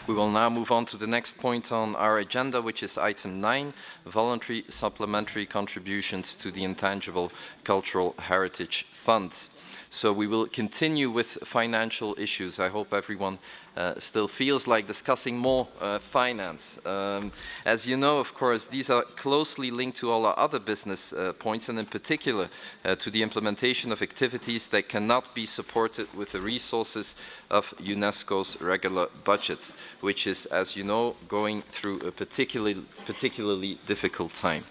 We will now move on to the next point on our agenda, which is item 9, voluntary supplementary contributions to the Intangible Cultural Heritage Fund. So we will continue with financial issues. I hope everyone still feels like discussing more finance. As you know, of course, these are closely linked to all our other business points, and in particular to the implementation of activities that cannot be supported with the resources of UNESCO's regular budgets, which is, as you know, going through a particularly difficult time.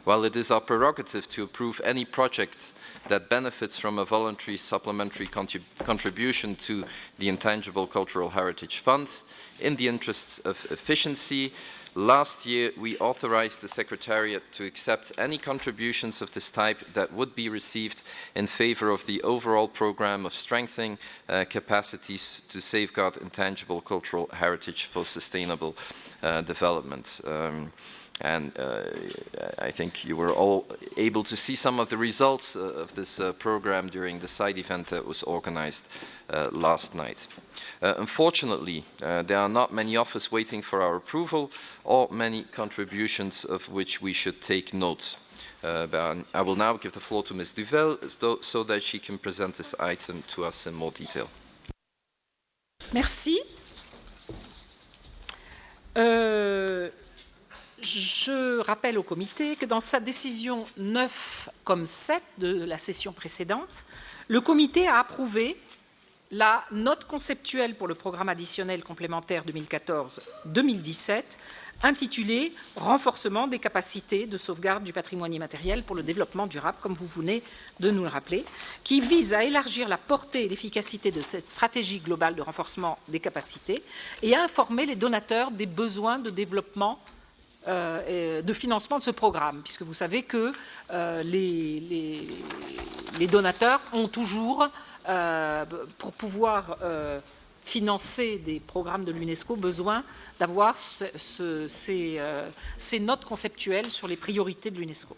While it is our prerogative to approve any project that benefits from a voluntary supplementary contribution to the Intangible Cultural Heritage Fund, in the interests of efficiency, last year we authorized the Secretariat to accept any contributions of this type that would be received in favor of the overall program of strengthening capacities to safeguard intangible cultural heritage for sustainable development. I think you were all able to see some of the results of this program during the side event that was organized last night. Unfortunately, there are not many offers waiting for our approval or many contributions of which we should take note. I will now give the floor to Ms. Duvel so that she can present this item to us in more detail. Merci. Je rappelle au comité que dans sa décision 9 comme 7 de la session précédente, le comité a approuvé la note conceptuelle pour le programme additionnel complémentaire 2014-2017 intitulée « Renforcement des capacités de sauvegarde du patrimoine immatériel pour le développement durable », comme vous venez de nous le rappeler, qui vise à élargir la portée et l'efficacité de cette stratégie globale de renforcement des capacités et à informer les donateurs des besoins de développement de financement de ce programme, puisque vous savez que les donateurs ont toujours, pour pouvoir financer des programmes de l'UNESCO, besoin d'avoir ces notes conceptuelles sur les priorités de l'UNESCO.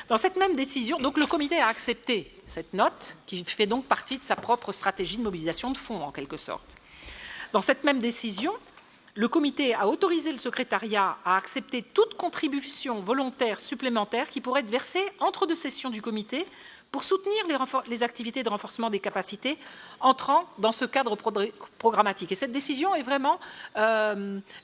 Dans cette même décision, donc le comité a accepté cette note, qui fait donc partie de sa propre stratégie de mobilisation de fonds, en quelque sorte. Dans cette même décision, le comité a autorisé le secrétariat à accepter toute contribution volontaire supplémentaire qui pourrait être versée entre deux sessions du comité pour soutenir les activités de renforcement des capacités entrant dans ce cadre programmatique. Et cette décision est vraiment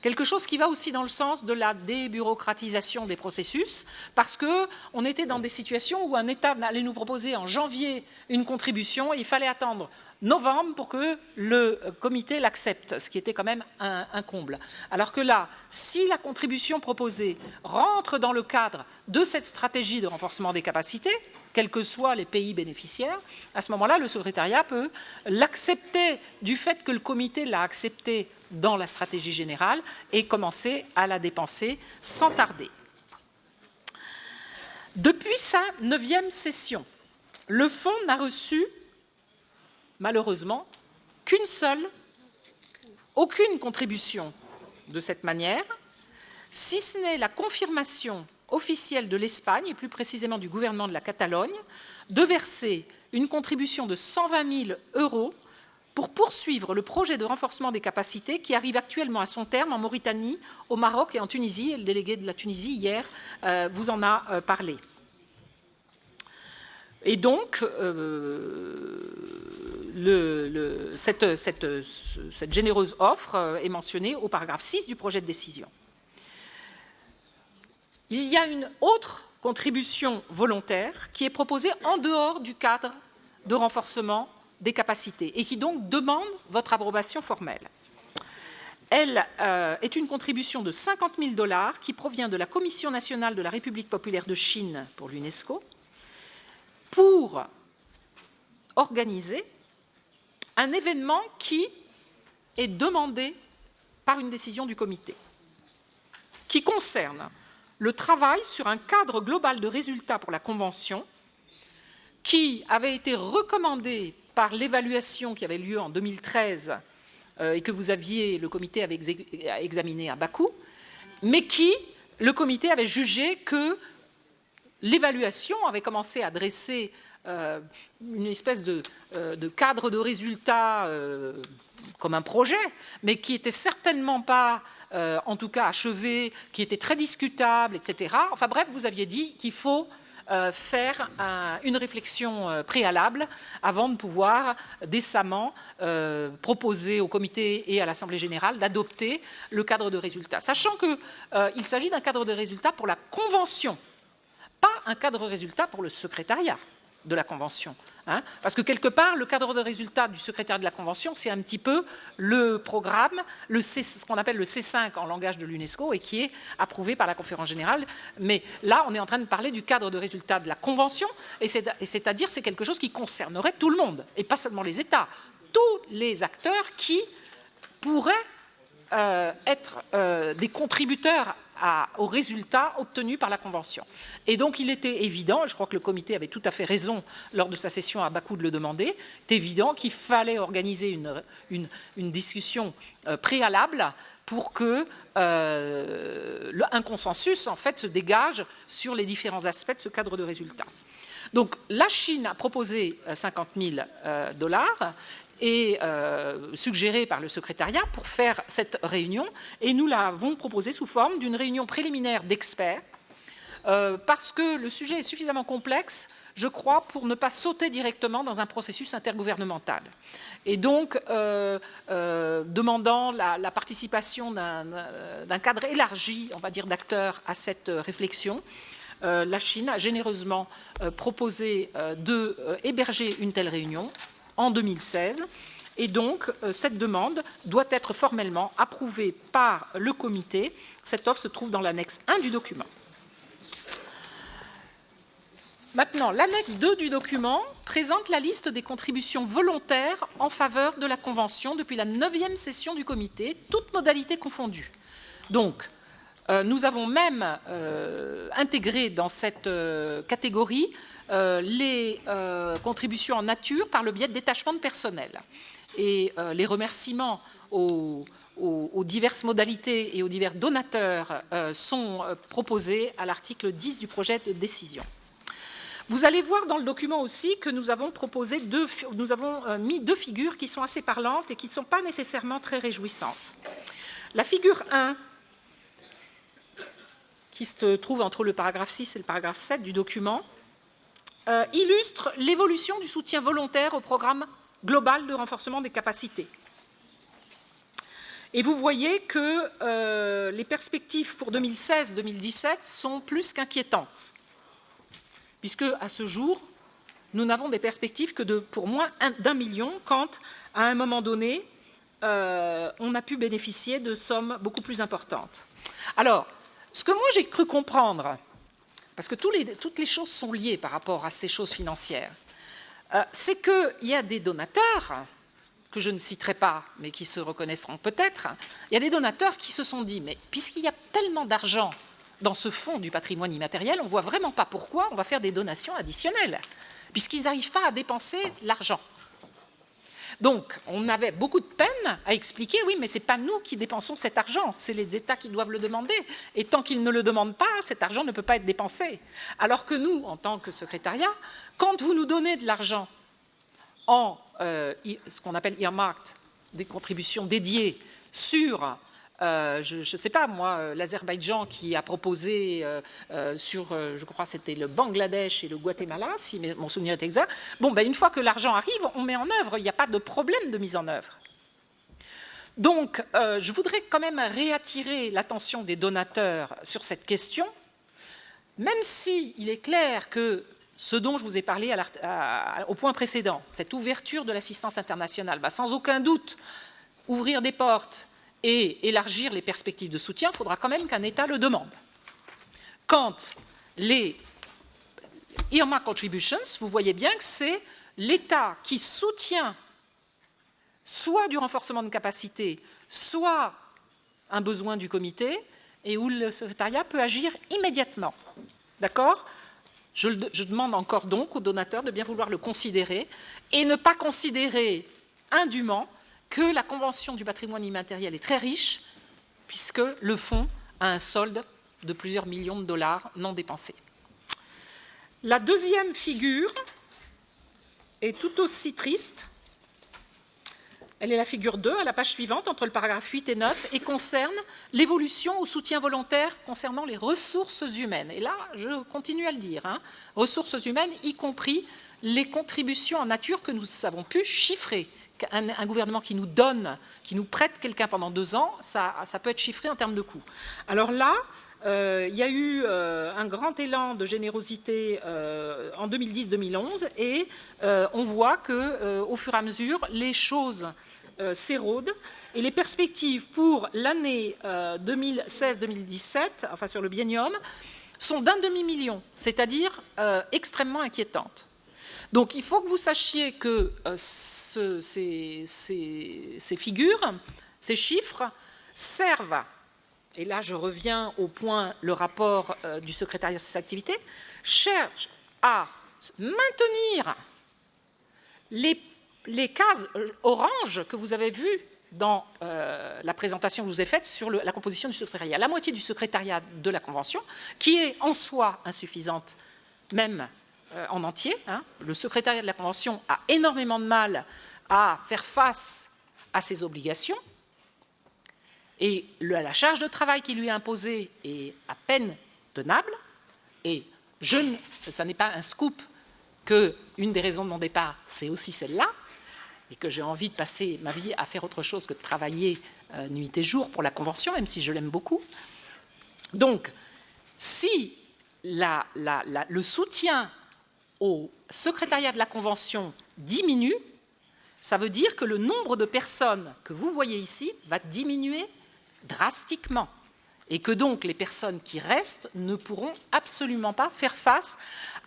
quelque chose qui va aussi dans le sens de la débureaucratisation des processus, parce qu'on était dans des situations où un État allait nous proposer en janvier une contribution et il fallait attendre novembre pour que le comité l'accepte, ce qui était quand même un comble. Alors que là, si la contribution proposée rentre dans le cadre de cette stratégie de renforcement des capacités, quels que soient les pays bénéficiaires, à ce moment-là, le secrétariat peut l'accepter du fait que le comité l'a accepté dans la stratégie générale et commencer à la dépenser sans tarder. Depuis sa 9e session, le fonds n'a reçu malheureusement aucune contribution de cette manière, si ce n'est la confirmation officielle de l'Espagne, et plus précisément du gouvernement de la Catalogne, de verser une contribution de 120 000 € pour poursuivre le projet de renforcement des capacités qui arrive actuellement à son terme en Mauritanie, au Maroc et en Tunisie. Et le délégué de la Tunisie, hier, vous en a parlé. Et donc, cette généreuse offre est mentionnée au paragraphe 6 du projet de décision. Il y a une autre contribution volontaire qui est proposée en dehors du cadre de renforcement des capacités et qui donc demande votre approbation formelle. Elle est une contribution de 50 000 $ qui provient de la Commission nationale de la République populaire de Chine pour l'UNESCO pour organiser un événement qui est demandé par une décision du comité, qui concerne le travail sur un cadre global de résultats pour la Convention qui avait été recommandé par l'évaluation qui avait lieu en 2013 et que le comité avait examiné à Bakou, mais qui, le comité avait jugé que l'évaluation avait commencé à dresser une espèce de cadre de résultats comme un projet, mais qui n'était certainement pas, en tout cas, achevé, qui était très discutable, etc. Enfin bref, vous aviez dit qu'il faut faire une réflexion préalable avant de pouvoir décemment proposer au comité et à l'Assemblée générale d'adopter le cadre de résultats. Sachant qu'il s'agit d'un cadre de résultats pour la Convention, pas un cadre de résultats pour le secrétariat de la Convention. Hein, parce que quelque part, le cadre de résultats du secrétaire de la Convention, c'est un petit peu le programme, ce qu'on appelle le C5 en langage de l'UNESCO et qui est approuvé par la Conférence générale. Mais là, on est en train de parler du cadre de résultats de la Convention, et c'est-à-dire c'est quelque chose qui concernerait tout le monde, et pas seulement les États, tous les acteurs qui pourraient être des contributeurs aux résultats obtenus par la Convention. Et donc il était évident, je crois que le comité avait tout à fait raison lors de sa session à Bakou de le demander, c'est évident qu'il fallait organiser une discussion préalable pour que un consensus en fait se dégage sur les différents aspects de ce cadre de résultats. Donc la Chine a proposé 50 000 $, et suggéré par le secrétariat pour faire cette réunion, et nous l'avons proposé sous forme d'une réunion préliminaire d'experts, parce que le sujet est suffisamment complexe, je crois, pour ne pas sauter directement dans un processus intergouvernemental. Et donc, demandant la participation d'un cadre élargi, on va dire, d'acteurs à cette réflexion, la Chine a généreusement proposé d'héberger une telle réunion en 2016, et donc cette demande doit être formellement approuvée par le comité. Cette offre se trouve dans l'annexe 1 du document. Maintenant, l'annexe 2 du document présente la liste des contributions volontaires en faveur de la Convention depuis la 9e session du comité, toutes modalités confondues. Donc, nous avons même intégré dans cette catégorie les contributions en nature par le biais de détachement de personnel. Et les remerciements aux diverses modalités et aux divers donateurs sont proposés à l'article 10 du projet de décision. Vous allez voir dans le document aussi que nous avons mis deux figures qui sont assez parlantes et qui ne sont pas nécessairement très réjouissantes. La figure 1, qui se trouve entre le paragraphe 6 et le paragraphe 7 du document, illustre l'évolution du soutien volontaire au programme global de renforcement des capacités. Et vous voyez que les perspectives pour 2016-2017 sont plus qu'inquiétantes, puisque à ce jour, nous n'avons des perspectives que pour moins d'1 million, quand, à un moment donné, on a pu bénéficier de sommes beaucoup plus importantes. Alors, ce que moi j'ai cru comprendre, parce que toutes les choses sont liées par rapport à ces choses financières, c'est qu'il y a des donateurs, que je ne citerai pas, mais qui se reconnaîtront peut-être, il y a des donateurs qui se sont dit, mais puisqu'il y a tellement d'argent dans ce fonds du patrimoine immatériel, on ne voit vraiment pas pourquoi on va faire des donations additionnelles, puisqu'ils n'arrivent pas à dépenser l'argent. Donc, on avait beaucoup de peine à expliquer, oui, mais ce n'est pas nous qui dépensons cet argent, c'est les États qui doivent le demander. Et tant qu'ils ne le demandent pas, cet argent ne peut pas être dépensé. Alors que nous, en tant que secrétariat, quand vous nous donnez de l'argent en ce qu'on appelle earmarked, des contributions dédiées sur, je ne sais pas moi, l'Azerbaïdjan qui a proposé sur, je crois c'était le Bangladesh et le Guatemala, si mon souvenir est exact, bon, ben, une fois que l'argent arrive, on met en œuvre, il n'y a pas de problème de mise en œuvre. Donc, je voudrais quand même réattirer l'attention des donateurs sur cette question, même s'il est clair que ce dont je vous ai parlé au point précédent, cette ouverture de l'assistance internationale, va sans aucun doute ouvrir des portes et élargir les perspectives de soutien, il faudra quand même qu'un État le demande. Quand les earmark contributions, vous voyez bien que c'est l'État qui soutient soit du renforcement de capacité, soit un besoin du comité, et où le secrétariat peut agir immédiatement. D'accord ? Je demande encore donc aux donateurs de bien vouloir le considérer et ne pas considérer indûment que la Convention du patrimoine immatériel est très riche, puisque le fonds a un solde de plusieurs millions de dollars non dépensés. La deuxième figure est tout aussi triste, Elle est la figure 2 à la page suivante, entre le paragraphe 8 et 9, et concerne l'évolution au soutien volontaire concernant les ressources humaines. Et là, je continue à le dire, hein, ressources humaines, y compris les contributions en nature que nous avons pu chiffrer. Un gouvernement qui nous donne, qui nous prête quelqu'un pendant 2 ans, ça peut être chiffré en termes de coûts. Alors là, il y a eu un grand élan de générosité en 2010-2011 et on voit qu'au fur et à mesure, les choses s'érodent et les perspectives pour l'année 2016-2017, enfin sur le biennium, sont d'1 demi-million, c'est-à-dire extrêmement inquiétantes. Donc il faut que vous sachiez que ces figures, ces chiffres servent, et là je reviens au point, le rapport du secrétariat de ces activités, cherche à maintenir les cases oranges que vous avez vues dans la présentation que je vous ai faite sur la composition du secrétariat. La moitié du secrétariat de la Convention, qui est en soi insuffisante, même en entier. Hein. Le secrétariat de la Convention a énormément de mal à faire face à ses obligations et la charge de travail qui lui est imposée est à peine tenable. Et ça n'est pas un scoop qu'une des raisons de mon départ, c'est aussi celle-là, et que j'ai envie de passer ma vie à faire autre chose que de travailler nuit et jour pour la Convention, même si je l'aime beaucoup. Donc, si le soutien au secrétariat de la Convention diminue, ça veut dire que le nombre de personnes que vous voyez ici va diminuer drastiquement et que donc les personnes qui restent ne pourront absolument pas faire face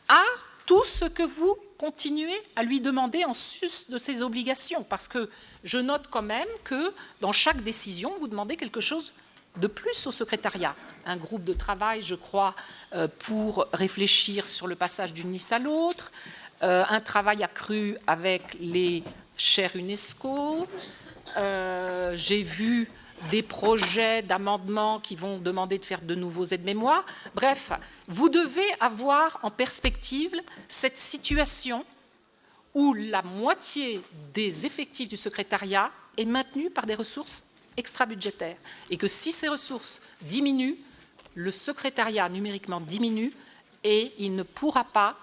à tout ce que vous continuez à lui demander en sus de ses obligations, parce que je note quand même que dans chaque décision, vous demandez quelque chose de plus au secrétariat. Un groupe de travail, je crois, pour réfléchir sur le passage d'une liste à l'autre, un travail accru avec les chaires UNESCO. J'ai vu des projets d'amendement qui vont demander de faire de nouveaux aides-mémoires. Bref, vous devez avoir en perspective cette situation où la moitié des effectifs du secrétariat est maintenue par des ressources extra-budgétaires. Et que si ces ressources diminuent, le secrétariat numériquement diminue et il ne pourra pas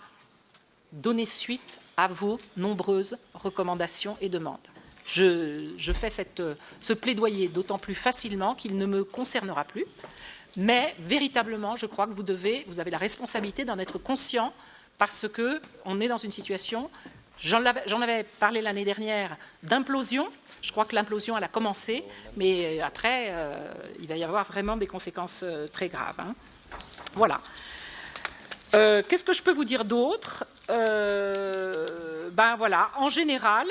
donner suite à vos nombreuses recommandations et demandes. Je fais ce plaidoyer d'autant plus facilement qu'il ne me concernera plus, mais véritablement, je crois que vous avez la responsabilité d'en être conscient parce qu'on est dans une situation, j'en avais parlé l'année dernière, d'implosion. Je crois que l'implosion, elle a commencé, mais après, il va y avoir vraiment des conséquences très graves. Hein. Voilà. Qu'est-ce que je peux vous dire d'autre? Ben voilà, en général,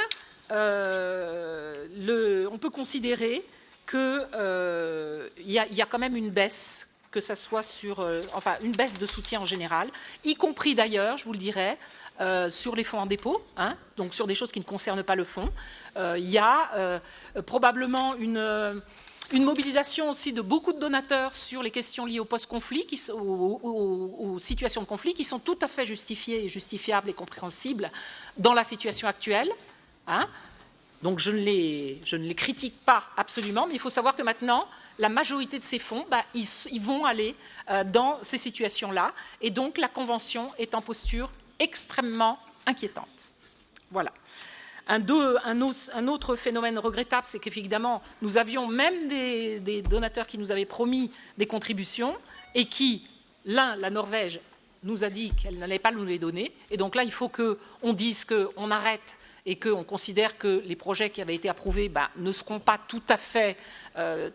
on peut considérer qu'il y a quand même une baisse, que ça soit enfin une baisse de soutien en général, y compris d'ailleurs, je vous le dirais, sur les fonds en dépôt, hein, donc sur des choses qui ne concernent pas le fonds. Il y a probablement une mobilisation aussi de beaucoup de donateurs sur les questions liées au post-conflit, aux situations de conflit, qui sont tout à fait justifiées et justifiables et compréhensibles dans la situation actuelle. Hein. Donc je ne les critique pas absolument, mais il faut savoir que maintenant, la majorité de ces fonds, ils vont aller dans ces situations-là, et donc la Convention est en posture extrêmement inquiétante. Voilà. Un autre phénomène regrettable, c'est qu'évidemment, nous avions même des donateurs qui nous avaient promis des contributions et qui, la Norvège, nous a dit qu'elle n'allait pas nous les donner. Et donc là, il faut qu'on dise qu'on arrête et qu'on considère que les projets qui avaient été approuvés ne seront pas tout à fait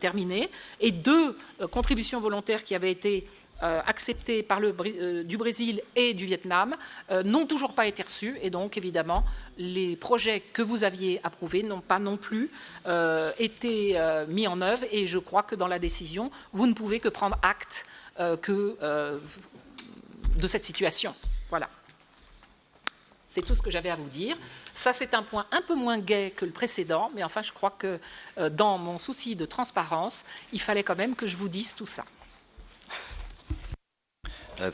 terminés. Et 2 contributions volontaires qui avaient été acceptées par du Brésil et du Vietnam n'ont toujours pas été reçus. Et donc, évidemment, les projets que vous aviez approuvés n'ont pas non plus été mis en œuvre. Et je crois que dans la décision, vous ne pouvez que prendre acte de cette situation. Voilà. C'est tout ce que j'avais à vous dire. Ça, c'est un point un peu moins gai que le précédent, mais enfin, je crois que dans mon souci de transparence, il fallait quand même que je vous dise tout ça.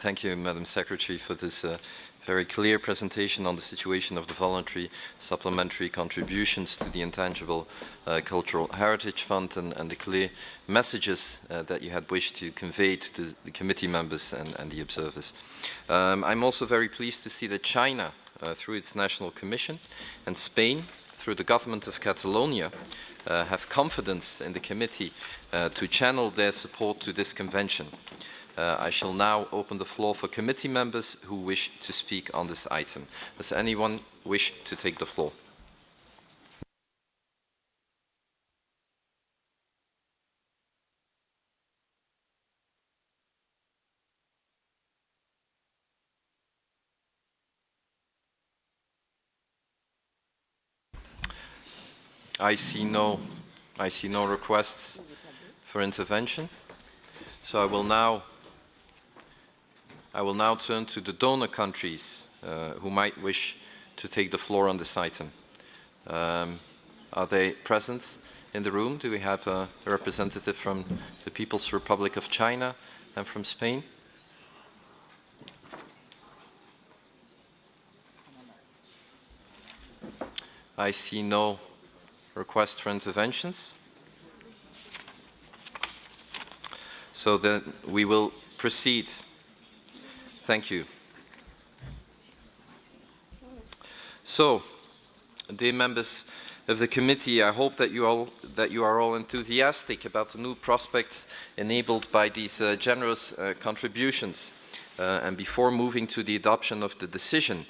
Thank you, Madam Secretary, for this very clear presentation on the situation of the voluntary supplementary contributions to the Intangible Cultural Heritage Fund and the clear messages that you had wished to convey to the committee members and the observers. I'm also very pleased to see that China, through its National Commission, and Spain, through the government of Catalonia, have confidence in the committee to channel their support to this convention. I shall now open the floor for committee members who wish to speak on this item. Does anyone wish to take the floor? I see no requests for intervention. So I will now turn to the donor countries who might wish to take the floor on this item. Are they present in the room? Do we have a representative from the People's Republic of China and from Spain? I see no request for interventions. So then we will proceed. Thank you. So, dear members of the committee, I hope that you are all enthusiastic about the new prospects enabled by these generous contributions. And before moving to the adoption of the decision,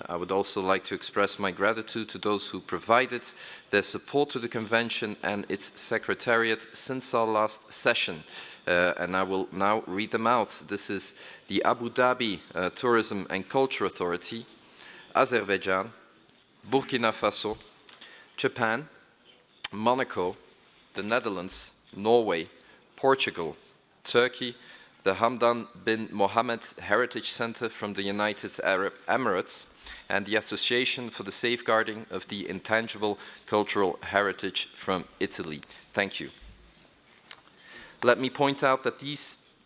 I would also like to express my gratitude to those who provided their support to the convention and its secretariat since our last session. And I will now read them out. This is the Abu Dhabi Tourism and Culture Authority, Azerbaijan, Burkina Faso, Japan, Monaco, the Netherlands, Norway, Portugal, Turkey, the Hamdan bin Mohammed Heritage Center from the United Arab Emirates, and the Association for the Safeguarding of the Intangible Cultural Heritage from Italy. Thank you. Let me point out that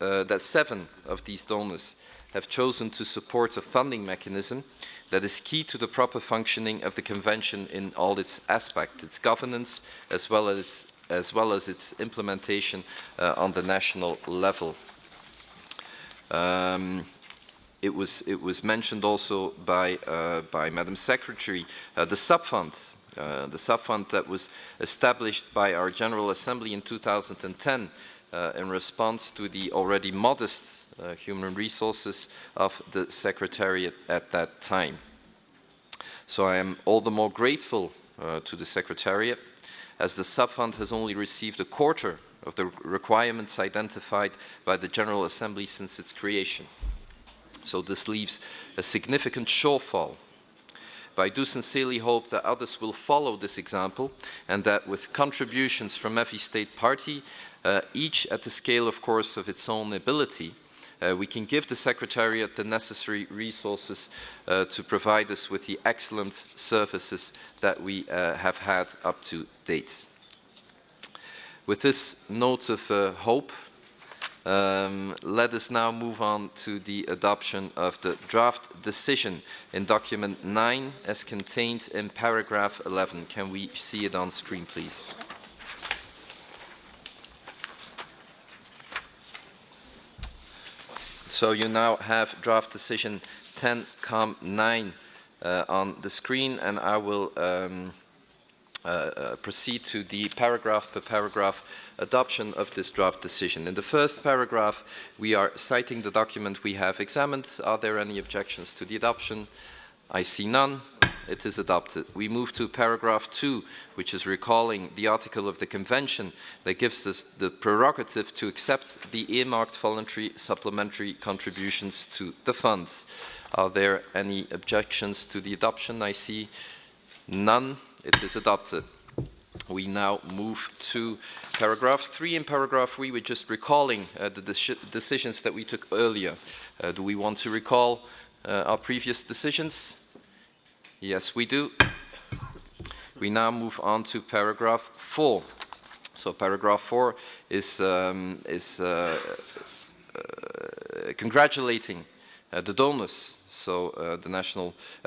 that 7 of these donors have chosen to support a funding mechanism that is key to the proper functioning of the convention in all its aspects, its governance, as well as its implementation on the national level. It was mentioned also by Madam Secretary, the subfund that was established by our General Assembly in 2010 in response to the already modest human resources of the Secretariat at that time. So I am all the more grateful to the Secretariat, as the subfund has only received a quarter of the requirements identified by the General Assembly since its creation. So this leaves a significant shortfall. But I do sincerely hope that others will follow this example, and that with contributions from every state party, each at the scale, of course, of its own ability, we can give the Secretariat the necessary resources to provide us with the excellent services that we have had up to date. With this note of hope, let us now move on to the adoption of the draft decision in document 9 as contained in paragraph 11. Can we see it on screen, please? So you now have draft decision 10.9 on the screen, and I will proceed to the paragraph per paragraph adoption of this draft decision. In the first paragraph, we are citing the document we have examined. Are there any objections to the adoption? I see none. It is adopted. We move to paragraph 2, which is recalling the article of the Convention that gives us the prerogative to accept the earmarked voluntary supplementary contributions to the funds. Are there any objections to the adoption? I see none. It is adopted. We now move to paragraph 3. In paragraph 3, we're just recalling the decisions that we took earlier. Do we want to recall our previous decisions? Yes, we do. We now move on to paragraph 4. So paragraph 4 is congratulating the donors, so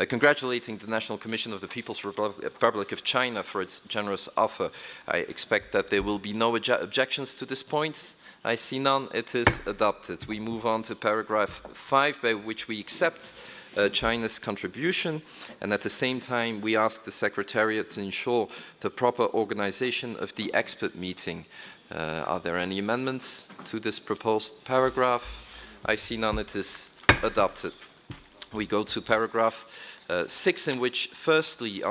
congratulating the National Commission of the People's Republic of China for its generous offer. I expect that there will be no objections to this point. I see none. It is adopted. We move on to paragraph 5, by which we accept China's contribution, and at the same time we ask the Secretariat to ensure the proper organization of the expert meeting. Are there any amendments to this proposed paragraph? I see none. It is adopted. We go to paragraph 6, in which firstly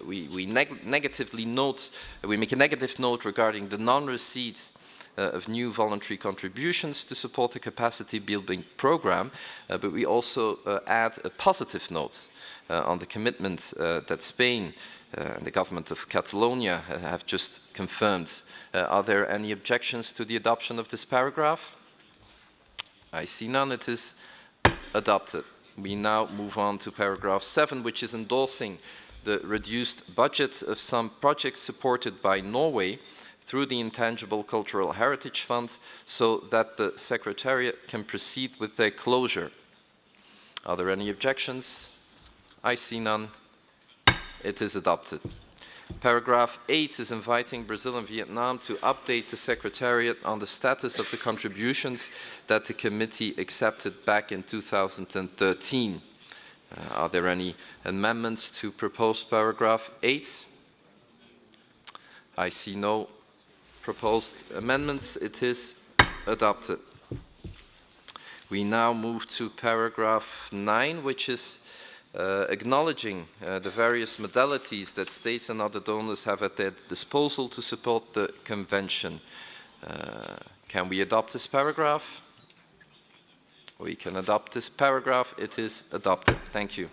we negatively note, we make a negative note regarding the non-receipt of new voluntary contributions to support the capacity building program, but we also add a positive note on the commitment that Spain and the government of Catalonia have just confirmed. Are there any objections to the adoption of this paragraph? I see none. It is adopted. We now move on to paragraph 7, which is endorsing the reduced budget of some projects supported by Norway through the Intangible Cultural Heritage Fund, so that the Secretariat can proceed with their closure. Are there any objections? I see none. It is adopted. Paragraph 8 is inviting Brazil and Vietnam to update the Secretariat on the status of the contributions that the committee accepted back in 2013. Are there any amendments to proposed paragraph 8? I see no proposed amendments. It is adopted. We now move to paragraph 9, which is acknowledging the various modalities that states and other donors have at their disposal to support the convention. Can we adopt this paragraph? We can adopt this paragraph. It is adopted. Thank you.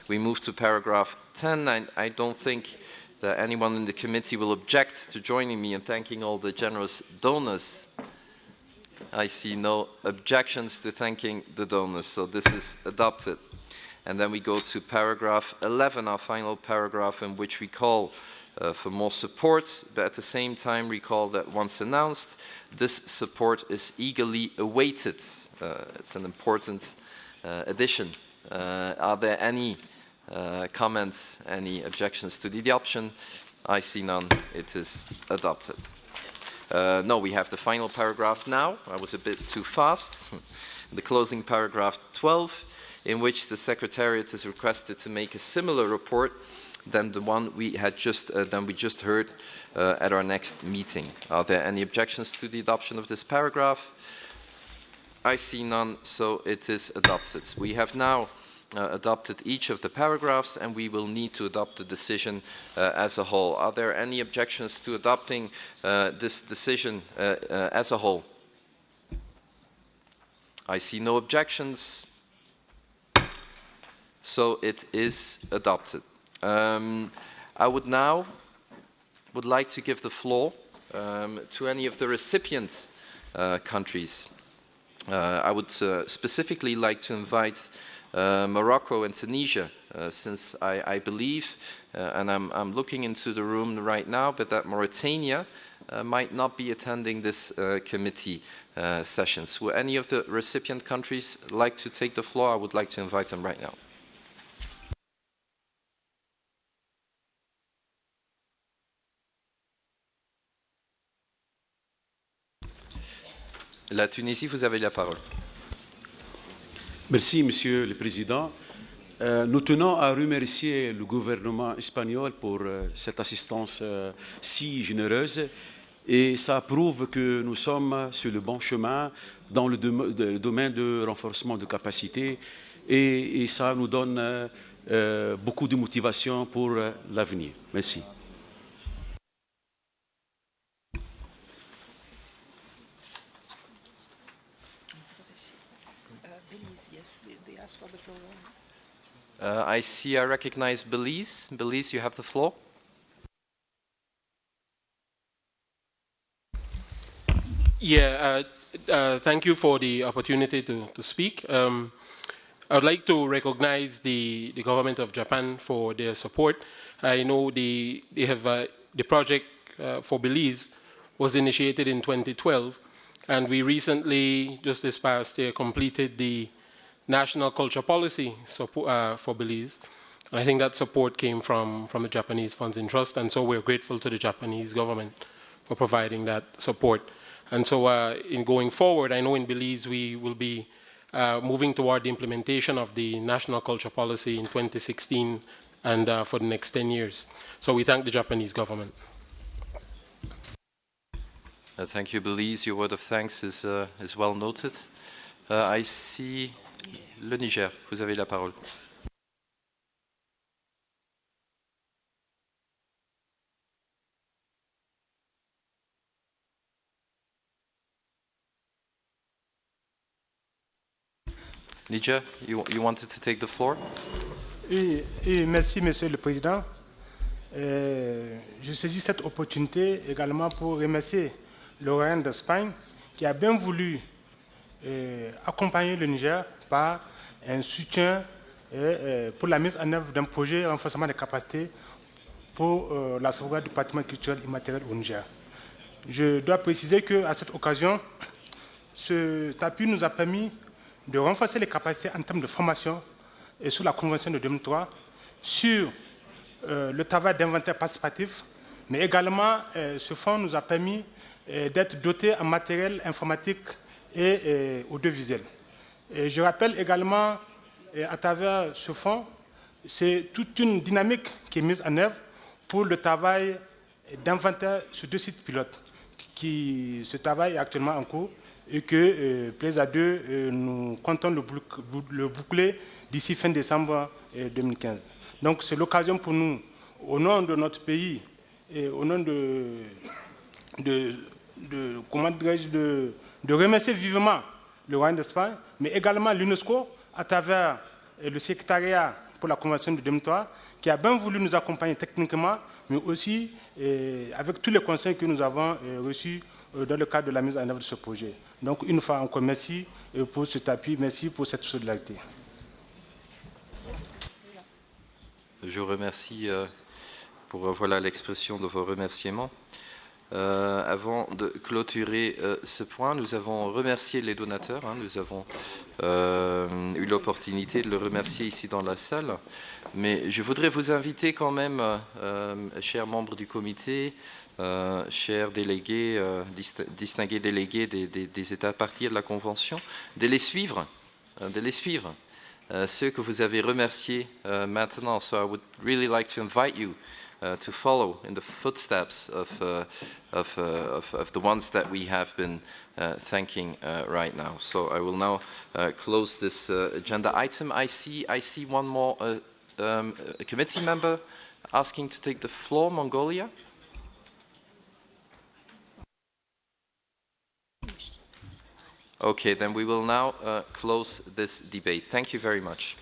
We move to paragraph 10. I don't think that anyone in the committee will object to joining me in thanking all the generous donors. I see no objections to thanking the donors, so this is adopted. And then we go to paragraph 11, our final paragraph, in which we call for more support, but at the same time recall that once announced, this support is eagerly awaited. It's an important addition. Are there any comments, any objections to the adoption? I see none. It is adopted. No, we have the final paragraph now. I was a bit too fast. The closing paragraph 12, in which the Secretariat is requested to make a similar report than the one we just heard at our next meeting. Are there any objections to the adoption of this paragraph? I see none, so it is adopted. We have now adopted each of the paragraphs, and we will need to adopt the decision as a whole. Are there any objections to adopting this decision as a whole? I see no objections, so it is adopted. I would now like to give the floor to any of the recipient countries. I would specifically like to invite Morocco and Tunisia, since I believe, and I'm looking into the room right now, but that Mauritania might not be attending this committee sessions. Would any of the recipient countries like to take the floor? I would like to invite them right now. La Tunisie, vous avez la parole. Merci, Monsieur le Président. Nous tenons à remercier le gouvernement espagnol pour cette assistance si généreuse, et ça prouve que nous sommes sur le bon chemin dans le domaine de renforcement de capacité, et ça nous donne beaucoup de motivation pour l'avenir. Merci. I recognize Belize. Belize, you have the floor. Yeah, thank you for the opportunity to speak. I would like to recognize the government of Japan for their support. I know they have the project for Belize was initiated in 2012, and we recently, just this past year, completed the national culture policy support, for Belize. And I think that support came from the Japanese Funds in Trust, and so we're grateful to the Japanese government for providing that support. And so in going forward, I know in Belize we will be moving toward the implementation of the national culture policy in 2016 and for the next 10 years. So we thank the Japanese government. Thank you, Belize. Your word of thanks is well noted. I see le Niger. Vous avez la parole. Niger, you wanted to take the floor? Oui, merci, Monsieur le Président. Je saisis cette opportunité également pour remercier le Royaume d'Espagne qui a bien voulu accompagner le Niger par un soutien pour la mise en œuvre d'un projet de renforcement des capacités pour la sauvegarde du patrimoine culturel immatériel au Niger. Je dois préciser qu'à cette occasion, cet appui nous a permis de renforcer les capacités en termes de formation et sur la Convention de 2003, sur le travail d'inventaire participatif, mais également ce fonds nous a permis d'être dotés en matériel informatique et audiovisuel. Et je rappelle également, à travers ce fonds, c'est toute une dynamique qui est mise en œuvre pour le travail d'inventaire sur 2 sites pilotes. Ce travail est actuellement en cours et que, plaise à Dieu, nous comptons le boucler d'ici fin décembre 2015. Donc c'est l'occasion pour nous, au nom de notre pays et au nom de remercier vivement le Royaume d'Espagne, mais également l'UNESCO à travers le secrétariat pour la Convention de 2003, qui a bien voulu nous accompagner techniquement, mais aussi avec tous les conseils que nous avons reçus dans le cadre de la mise en œuvre de ce projet. Donc, une fois encore, merci pour cet appui, merci pour cette solidarité. Je vous remercie pour voilà l'expression de vos remerciements. Avant de clôturer ce point, nous avons remercié les donateurs. Nous avons eu l'opportunité de le remercier ici dans la salle. Mais je voudrais vous inviter quand même, chers membres du comité, chers délégués, distingués délégués des États parties de la Convention, de les suivre. Ceux que vous avez remerciés maintenant. So I would really like to invite you to follow in the footsteps of the ones that we have been thanking right now. So I will now close this agenda item. I see one more a committee member asking to take the floor, Mongolia. Okay, then we will now close this debate. Thank you very much.